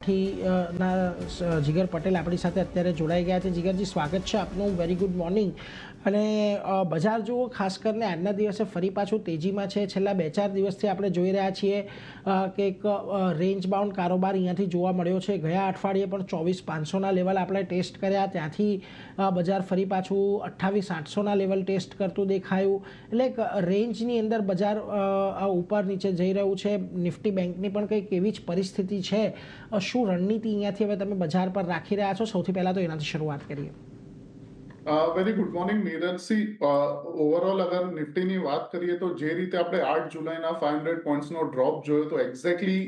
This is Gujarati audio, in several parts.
જીગર પટેલ આપણી સાથે અત્યારે જોડાઈ ગયા છે. જીગરજી, સ્વાગત છે આપનું. Very good morning. અને બજાર જુઓ, ખાસ કરીને આજના દિવસે ફરી પાછું તેજીમાં છે. છેલ્લા 2-4 દિવસથી આપણે જોઈ રહ્યા છીએ કે એક રેન્જ બાઉન્ડ કારોબાર અહીંયાથી જોવા મળ્યો છે. ગયા અઠવાડિયે પણ 24,500ના લેવલ આપણે ટેસ્ટ કર્યા, ત્યાંથી બજાર ફરી પાછું 28,800ના લેવલ ટેસ્ટ કરતું દેખાયું. એટલે એક રેન્જની અંદર બજાર ઉપર નીચે જઈ રહ્યું છે. નિફ્ટી બેંકની પણ કંઈક એવી જ પરિસ્થિતિ છે. શું રણનીતિ અહીંયાથી હવે તમે બજાર પર રાખી રહ્યા છો? સૌથી પહેલા તો એનાથી શરૂઆત કરીએ. Very good morning Neerajsingh. Overall અગર નિફ્ટીની વાત કરીએ તો જે રીતે આપણે 8 જુલાઈના 500 પોઈન્ટ્સનો ડ્રોપ જોયો તો એક્ઝેક્ટલી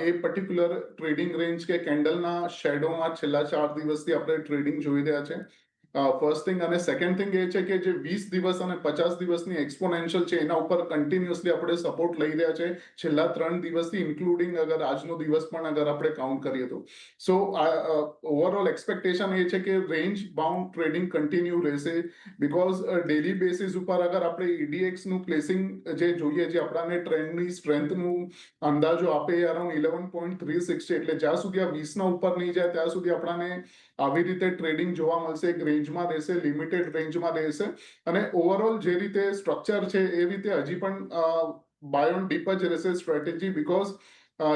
એ પર્ટિક્યુલર ટ્રેડિંગ રેન્જ કે કેન્ડલના શેડોમાં છેલ્લા 4 દિવસથી આપણે ટ્રેડિંગ જોઈ રહ્યા છે. First thing. અને સેકન્ડ થિંગ એ છે કે જે 20 દિવસ અને 50 દિવસની એક્સપોનેન્શિયલ છે એના ઉપર કન્ટિન્યુઅસલી આપણે સપોર્ટ લઈ રહ્યા છે છેલ્લા 3 દિવસથી, ઇન્ક્લુડિંગ અગર આજનો દિવસ પણ અગર આપણે કાઉન્ટ કરીએ તો. સો ઓવરઓલ એક્સપેક્ટેશન એ છે કે રેન્જ બાઉન્ડ ટ્રેડિંગ કન્ટિન્યુ રહેશે, બીકોઝ ડેલી બેસિસ ઉપર અગર આપણે EDX નું પ્લેસિંગ જે જોઈએ, જે આપણાને ટ્રેન્ડની સ્ટ્રેન્થનું અંદાજો આપે એ અરાઉન્ડ 11.36 છે. એટલે જ્યાં સુધી આ 20 ના ઉપર નહીં જાય ત્યાં સુધી આપણાને આવી રીતે ટ્રેડિંગ જોવા મળશે. એક રેન્જમાં રહેશે, લિમિટેડ રેન્જમાં રહેશે. અને ઓવરઓલ જે રીતે સ્ટ્રક્ચર છે એ રીતે હજી પણ બાય ઓન ડીપ જ રહેશે સ્ટ્રેટેજી, બીકોઝ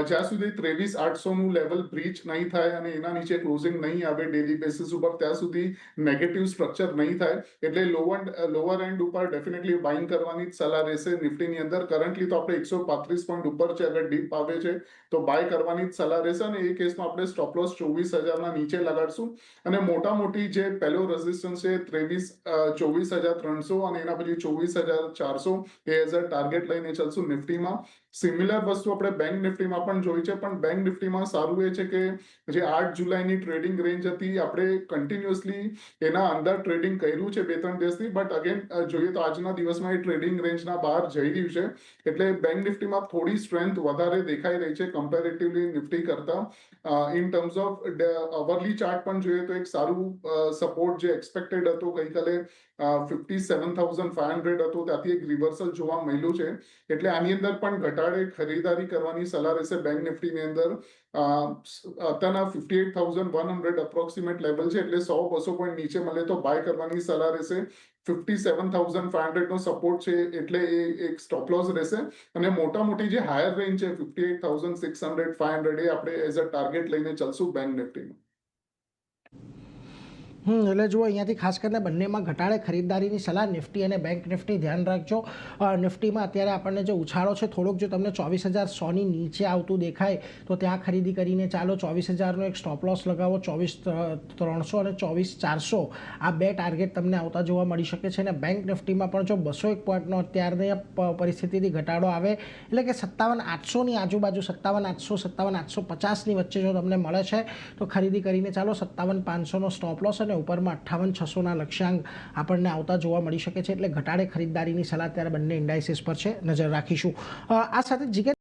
જ્યાં સુધી 23,800નું લેવલ બ્રીચ નહીં થાય અને એના નીચે ક્લોઝિંગ નહીં આવે ડેલી બેસિસ ઉપર, ત્યાં સુધી નેગેટિવ સ્ટ્રક્ચર નહીં થાય. એટલે લોઅર એન્ડ ઉપર ડેફિનેટલી બાઇંગ કરવાની જ સલાહ રહેશે નિફ્ટીની અંદર. કરન્ટલી તો આપણે 135 પોઈન્ટ ઉપર છે. અગર ડીપ આવે છે તો બાય કરવાની જ સલાહ રહેશે. અને એ કેસમાં આપણે સ્ટોપ લોસ 24,000ના નીચે લગાડશું. અને મોટી જે પહેલો રેઝિસ્ટન્સ છે 24,300 અને એના પછી 24,400 એ એઝ અ ટાર્ગેટ લઈને ચાલશું નિફ્ટીમાં. સિમિલર વસ્તુ આપણે બેંક નિફ્ટીમાં પણ જોઈ છે, પણ બેંક નિફ્ટીમાં સારું એ છે કે જે 8 જુલાઈની ટ્રેડિંગ રેન્જ હતી આપણે કન્ટિન્યુઅસલી એના અંદર ટ્રેડિંગ કર્યું છે 2-3 દિવસથી, બટ અગેન જોઈએ તો આજના દિવસમાં એ ટ્રેડિંગ રેન્જના બહાર જઈ રહ્યું છે. એટલે બેંક નિફ્ટીમાં થોડી સ્ટ્રેન્થ વધારે દેખાઈ રહી છે કમ્પેરેટિવલી નિફ્ટી કરતા. ઇન ટર્મ્સ ઓફ અવરલી ચાર્ટ પણ જોઈએ તો એક સારું સપોર્ટ જે એક્સપેક્ટેડ હતો ગઈકાલે 57,500 હતો, ત્યાંથી એક રિવર્સલ જોવા મળ્યું છે. એટલે આની અંદર પણ ઘટાડે ખરીદારી કરવાની સલાહ રહેશે બેંક નિફ્ટીની અંદર. અત્યારના 58,100 અપ્રોક્સિમેટ લેવલ છે, એટલે 100-200 પોઈન્ટ નીચે મળે તો બાય કરવાની સલાહ રહેશે. 57,500નો સપોર્ટ છે એટલે એ એક સ્ટોપ લોસ રહેશે. અને મોટી જે હાયર રેન્જ છે 58,600 500 એ આપણે એઝ અ ટાર્ગેટ લઈને ચાલશું બેંક નિફ્ટીમાં. એટલે જુઓ, અહીંયાથી ખાસ કરીને બંનેમાં ઘટાડે ખરીદદારીની સલાહ, નિફ્ટી અને બેંક નિફ્ટી. ધ્યાન રાખજો, નિફ્ટીમાં અત્યારે આપણને જે ઉછાળો છે થોડોક, જો તમને 24,100ની નીચે આવતું દેખાય તો ત્યાં ખરીદી કરીને ચાલો. 24,000નો એક સ્ટોપ લોસ લગાવો. 24,300 અને 24,400 આ બે ટાર્ગેટ તમને આવતા જોવા મળી શકે છે. અને બેંક નિફ્ટીમાં પણ જો 201 પોઈન્ટનો અત્યારની પરિસ્થિતિથી ઘટાડો આવે, એટલે કે 57,800ની આજુબાજુ, 57,800 57,850ની વચ્ચે જો તમને મળે છે તો ખરીદી કરીને ચાલો. 57,500નો સ્ટોપ લોસ અને ઉપરમાં 58,600ના લક્ષ્યાંક આપણને આવતા જોવા મળી શકે છે. એટલે ઘટાડે ખરીદદારીની સલાહ અત્યારે બંને ઇન્ડાઇસીસ પર છે. નજર રાખીશું. આ સાથે જીગર,